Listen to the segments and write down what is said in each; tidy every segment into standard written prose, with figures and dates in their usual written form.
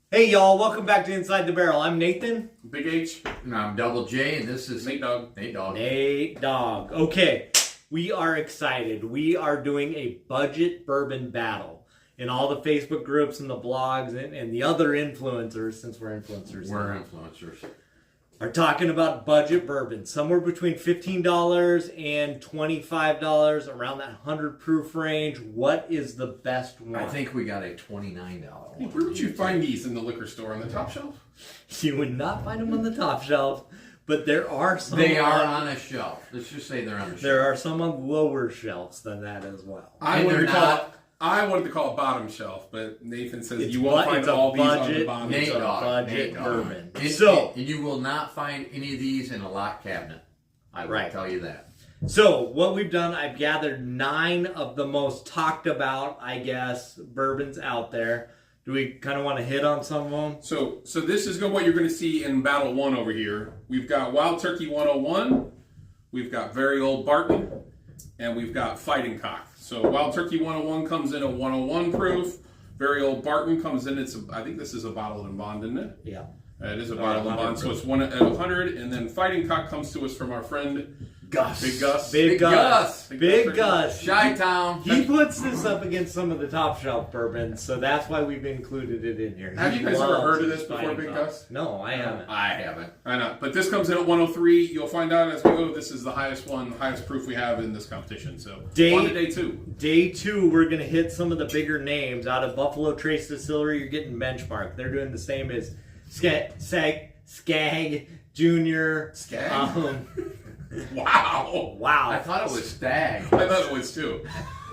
Hey y'all, welcome back to Inside the Barrel. I'm Nathan. Big H. And I'm Double J, and this is Nate Dogg. Nate Dogg. Nate Dogg. Okay, we are excited. We are doing a budget bourbon battle. In all the Facebook groups and the blogs and the other influencers, since we're influencers. We're influencers. Are talking about budget bourbon. Somewhere between $15 and $25, around that 100 proof range. What is the best one? I think we got a $29 one. Where would you find these in the liquor store? On the top shelf? You would not find them on the top shelf, but there are some. They are on a shelf. Let's just say they're on a shelf. There are some on lower shelves than that as well. I wanted to call it bottom shelf, but Nathan says you won't find it's a all these on the budget- bottom Nate shelf. Dogg. Budget Nate Dogg. bourbon. And you will not find any of these in a locked cabinet. I will Right. tell you that. So what we've done, I've gathered 9 of the most talked about, I guess, bourbons out there. Do we kind of want to hit on some of them? So this is what you're going to see in Battle 1 over here. We've got Wild Turkey 101, we've got Very Old Barton, and we've got Fighting Cock. So Wild Turkey 101 comes in at 101 proof. Very Old Barton comes in, I think this is a bottled and bond, isn't it? Yeah. It is a bottled and bond, so it's one at 100. And then Fighting Cock comes to us from our friend Gus. Big Gus. Big Gus. Big Big Gus. Gus. Chi-Town. He puts this up against some of the top shelf bourbons, so that's why we've included it in here. Have He you guys ever loves heard of his this before, Fighting Big Cock. Gus? No, I haven't. I haven't. I know, but this comes in at 103. You'll find out as we go. This is the highest proof we have in this competition. So on to day 2. Day 2, we're going to hit some of the bigger names. Out of Buffalo Trace Distillery, you're getting Benchmark. They're doing the same as Skag Jr. Skag? Wow. I thought it was Stag. I thought it was too.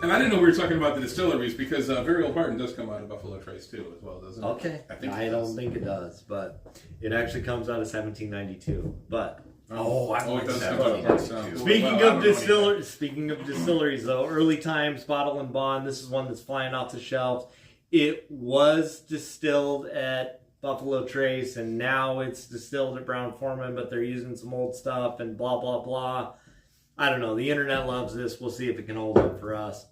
And I didn't know we were talking about the distilleries because Very Old Barton does come out of Buffalo Trace too as well, doesn't it? Okay. I don't think it does, but it actually comes out of 1792. But It does come out of Barton. Speaking of distilleries, though, early times bottle and bond. This is one that's flying off the shelves. It was distilled at Buffalo Trace, and now it's distilled at Brown-Forman, but they're using some old stuff and blah blah blah. I don't know. The internet loves this. We'll see if it can hold up for us.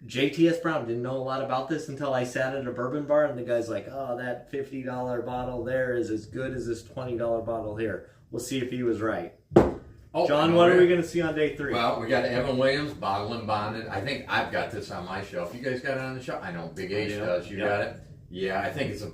JTS Brown didn't know a lot about this until I sat at a bourbon bar, and the guy's like, "Oh, that $50 bottle there is as good as this $20 bottle here." We'll see if he was right. John, what are we going to see on day 3? Well, we got Evan Williams, bottled and bonded. I think I've got this on my shelf. You guys got it on the shelf? I know Big H does. You got it? Yeah, I think it's going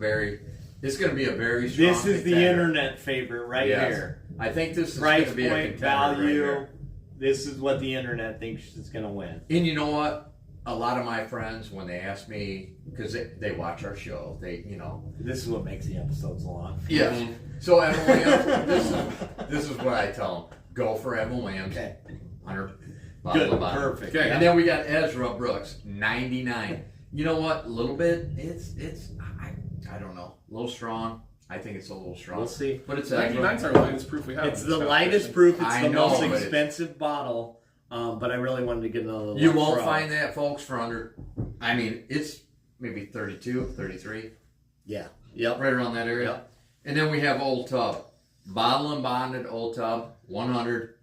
to be a very strong This is contender. the internet favorite right here. I think this is going Price to be a point, contender value. right here. This is what the internet thinks is going to win. And you know what? A lot of my friends, when they ask me, because they watch our show, This is what makes the episodes long. Yes. So Evan Williams, this is what I tell them. Go for Evan Williams. Okay. 100. Good. Perfect. Okay. And then we got Ezra Brooks, 99. You know what? A little bit. I don't know. A little strong. I think it's a little strong. We'll see. But it's 99's our lightest proof we have. It's the lightest proof. It's I the know, most but expensive bottle. But I really wanted to get another. You won't find that, folks, for under. I mean, it's maybe 32, 33. Yeah. Yep. Right around that area. Yep. And then we have Old Tub. Bottle and bonded Old Tub, 100.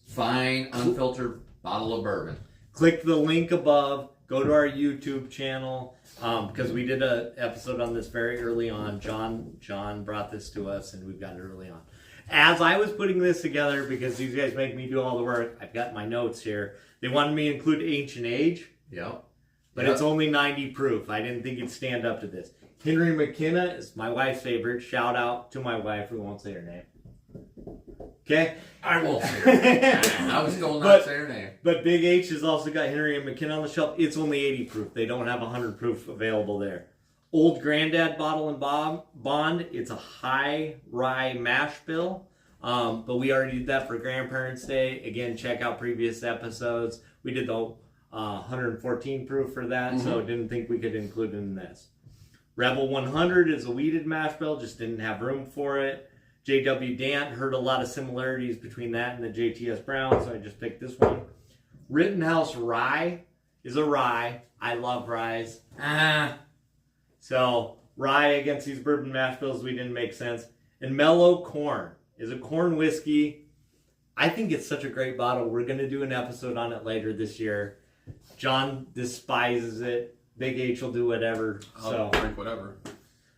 Fine, unfiltered bottle of bourbon. Click the link above. Go to our YouTube channel because we did an episode on this very early on. John brought this to us, and we've got it early on. As I was putting this together, because these guys make me do all the work, I've got my notes here. They wanted me to include ancient age. Yep. But it's only 90 proof. I didn't think it'd stand up to this. Henry McKenna is my wife's favorite. Shout out to my wife. We won't say her name. Okay? I won't say her name. I was going not to say her name. But Big H has also got Henry and McKenna on the shelf. It's only 80 proof. They don't have 100 proof available there. Old Granddad Bottle and Bond. It's a high rye mash bill. But we already did that for Grandparents' Day. Again, check out previous episodes. We did the 114 proof for that, so didn't think we could include it in this. Rebel 100 is a weeded mash bill, just didn't have room for it. J.W. Dant, heard a lot of similarities between that and the JTS Brown, so I just picked this one. Rittenhouse Rye is a rye. I love ryes. So, rye against these bourbon mash bills, we didn't make sense. And Mellow Corn is a corn whiskey. I think it's such a great bottle. We're going to do an episode on it later this year. John despises it. Big H will do whatever. I'll drink whatever.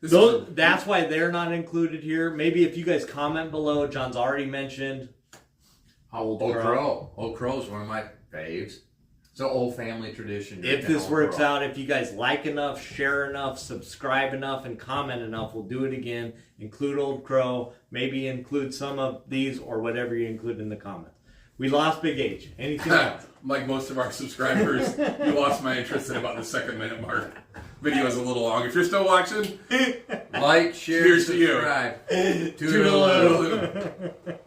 That's why they're not included here. Maybe if you guys comment below, John's already mentioned. Old Crow. Old Crow is one of my faves. It's an old family tradition. If this works out, if you guys like enough, share enough, subscribe enough, and comment enough, we'll do it again. Include Old Crow. Maybe include some of these or whatever you include in the comments. We lost Big H. Anything else? Like most of our subscribers, you lost my interest at about the 2-minute mark. Video is a little long. If you're still watching, like, share, cheers subscribe. to you. Toodaloo.